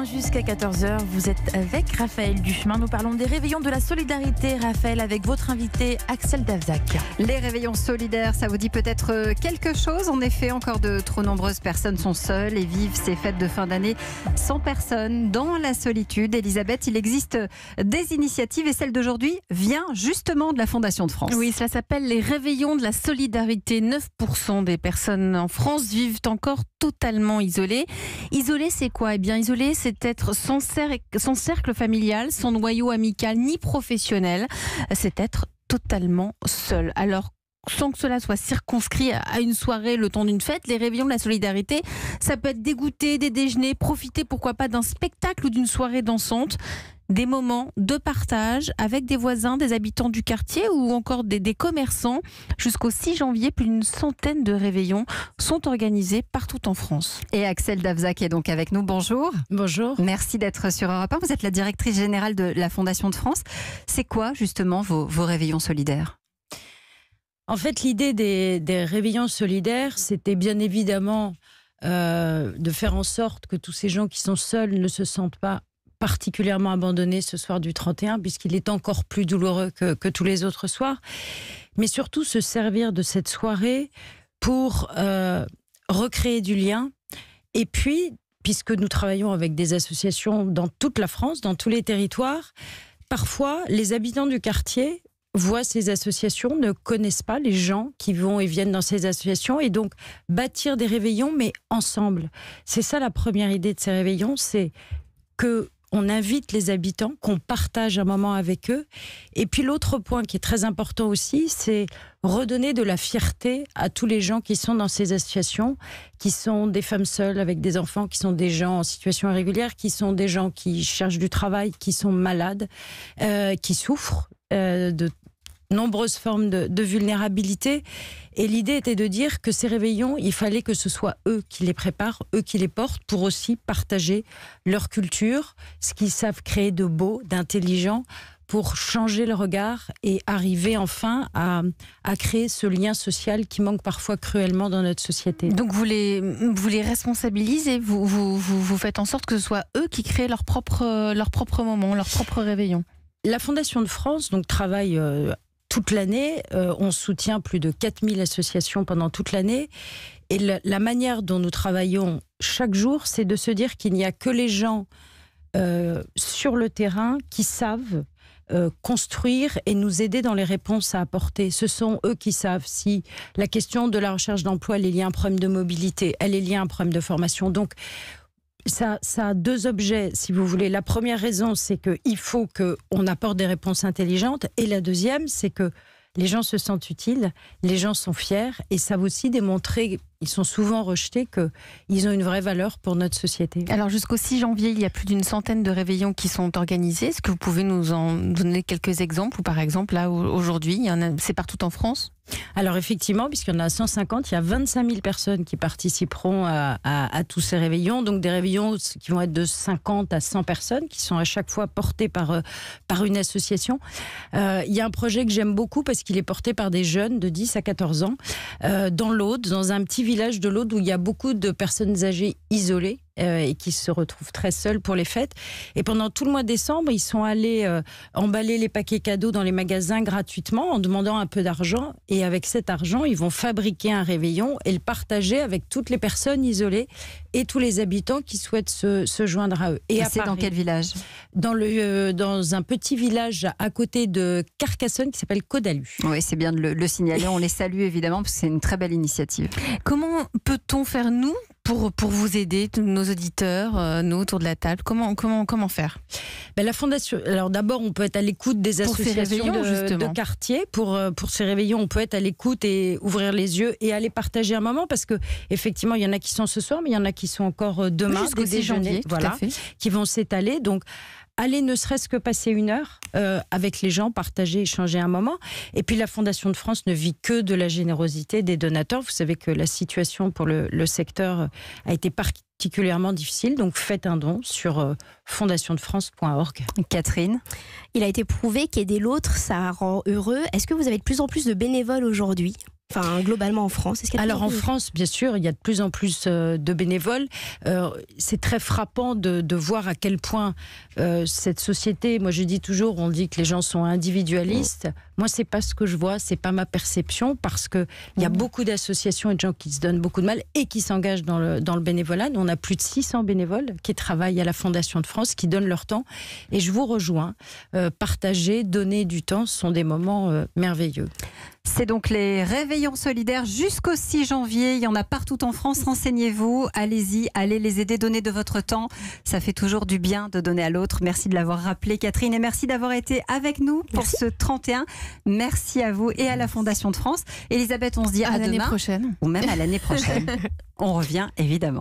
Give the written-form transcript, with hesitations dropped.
matin jusqu'à 14h. Vous êtes avec Raphaël Duchemin. Nous parlons des réveillons de la solidarité, Raphaël, avec votre invité Axel Davzac. Les réveillons solidaires, ça vous dit peut-être quelque chose? En effet, encore de trop nombreuses personnes sont seules et vivent ces fêtes de fin d'année sans personne, dans la solitude. Elisabeth, il existe des initiatives et celle d'aujourd'hui vient justement de la Fondation de France. Oui, cela s'appelle les réveillons de la solidarité. 9% des personnes en France vivent encore totalement isolées. Isolé, c'est quoi? Eh bien, isolé, c'est être sans cercle familial, sans noyau amical ni professionnel. C'est être totalement seul. Alors, sans que cela soit circonscrit à une soirée, le temps d'une fête, les réveillons de la solidarité, ça peut être des goûters, des déjeuners, profiter pourquoi pas d'un spectacle ou d'une soirée dansante. Des moments de partage avec des voisins, des habitants du quartier ou encore des commerçants. Jusqu'au 6 janvier, plus d'une centaine de réveillons sont organisés partout en France. Et Axel Davzac est donc avec nous. Bonjour. Bonjour. Merci d'être sur Europe 1. Vous êtes la directrice générale de la Fondation de France. C'est quoi justement vos réveillons solidaires? En fait, l'idée des réveillons solidaires, c'était bien évidemment de faire en sorte que tous ces gens qui sont seuls ne se sentent pas particulièrement abandonnés ce soir du 31, puisqu'il est encore plus douloureux que tous les autres soirs. Mais surtout se servir de cette soirée pour recréer du lien. Et puis, puisque nous travaillons avec des associations dans toute la France, dans tous les territoires, parfois les habitants du quartier voient ces associations, ne connaissent pas les gens qui vont et viennent dans ces associations, et donc bâtir des réveillons, mais ensemble. C'est ça la première idée de ces réveillons, c'est qu'on invite les habitants, qu'on partage un moment avec eux. Et puis l'autre point qui est très important aussi, c'est redonner de la fierté à tous les gens qui sont dans ces associations, qui sont des femmes seules avec des enfants, qui sont des gens en situation irrégulière, qui sont des gens qui cherchent du travail, qui sont malades, qui souffrent de nombreuses formes de vulnérabilité. Et l'idée était de dire que ces réveillons, il fallait que ce soit eux qui les préparent, eux qui les portent, pour aussi partager leur culture, ce qu'ils savent créer de beau, d'intelligent, pour changer le regard et arriver enfin à créer ce lien social qui manque parfois cruellement dans notre société. Donc vous les responsabilisez, vous faites en sorte que ce soit eux qui créent leur propre moment, leur propre réveillon. La Fondation de France donc, travaille toute l'année. On soutient plus de 4000 associations pendant toute l'année. Et la manière dont nous travaillons chaque jour, c'est de se dire qu'il n'y a que les gens sur le terrain qui savent construire et nous aider dans les réponses à apporter. Ce sont eux qui savent si la question de la recherche d'emploi, elle est liée à un problème de mobilité, elle est liée à un problème de formation. Donc, ça a deux objets, si vous voulez. La première raison, c'est qu'il faut qu'on apporte des réponses intelligentes. Et la deuxième, c'est que les gens se sentent utiles, les gens sont fiers et savent aussi démontrer, ils sont souvent rejetés, qu'ils ont une vraie valeur pour notre société. Alors jusqu'au 6 janvier, il y a plus d'une centaine de réveillons qui sont organisés. Est-ce que vous pouvez nous en donner quelques exemples? Ou par exemple, là, aujourd'hui, c'est partout en France? Alors effectivement, puisqu'il y en a 150, il y a 25 000 personnes qui participeront à tous ces réveillons. Donc des réveillons qui vont être de 50 à 100 personnes, qui sont à chaque fois portés par une association. Il y a un projet que j'aime beaucoup parce qu'il est porté par des jeunes de 10 à 14 ans, dans l'Aude, dans un petit village de l'Aude où il y a beaucoup de personnes âgées isolées. Et qui se retrouvent très seuls pour les fêtes. Et pendant tout le mois de décembre, ils sont allés emballer les paquets cadeaux dans les magasins gratuitement en demandant un peu d'argent. Et avec cet argent, ils vont fabriquer un réveillon et le partager avec toutes les personnes isolées et tous les habitants qui souhaitent se joindre à eux. Et c'est dans quel village? Dans un petit village à côté de Carcassonne qui s'appelle Codalu. Oui, c'est bien de le signaler. On les salue évidemment parce que c'est une très belle initiative. Comment peut-on faire, nous, pour vous aider, nos auditeurs, nous autour de la table? Comment faire? La Fondation. Alors d'abord, on peut être à l'écoute des associations de quartier. Pour ces réveillons, on peut être à l'écoute et ouvrir les yeux et aller partager un moment, parce que effectivement, il y en a qui sont ce soir, mais il y en a qui sont encore demain, jusqu'au 6 janvier, voilà, qui vont s'étaler. Donc aller ne serait-ce que passer une heure avec les gens, partager, échanger un moment. Et puis la Fondation de France ne vit que de la générosité des donateurs. Vous savez que la situation pour le secteur a été particulièrement difficile. Donc faites un don sur fondationdefrance.org. Catherine? Il a été prouvé qu'aider l'autre, ça rend heureux. Est-ce que vous avez de plus en plus de bénévoles aujourd'hui? Enfin, globalement en France, est-ce qu'il y a Alors en France, bien sûr, il y a de plus en plus de bénévoles. C'est très frappant de voir à quel point cette société, moi je dis toujours, on dit que les gens sont individualistes. Moi, c'est pas ce que je vois, c'est pas ma perception, parce que il y a beaucoup d'associations et de gens qui se donnent beaucoup de mal et qui s'engagent dans le bénévolat. Nous, on a plus de 600 bénévoles qui travaillent à la Fondation de France, qui donnent leur temps. Et je vous rejoins. Partager, donner du temps, ce sont des moments merveilleux. C'est donc les réveillons solidaires jusqu'au 6 janvier. Il y en a partout en France. Renseignez-vous, allez-y, allez les aider, donnez de votre temps. Ça fait toujours du bien de donner à l'autre. Merci de l'avoir rappelé, Catherine, et merci d'avoir été avec nous pour ce 31. Merci à vous et à la Fondation de France. Elisabeth, on se dit à l'année demain. Prochaine. Ou même à l'année prochaine. On revient évidemment.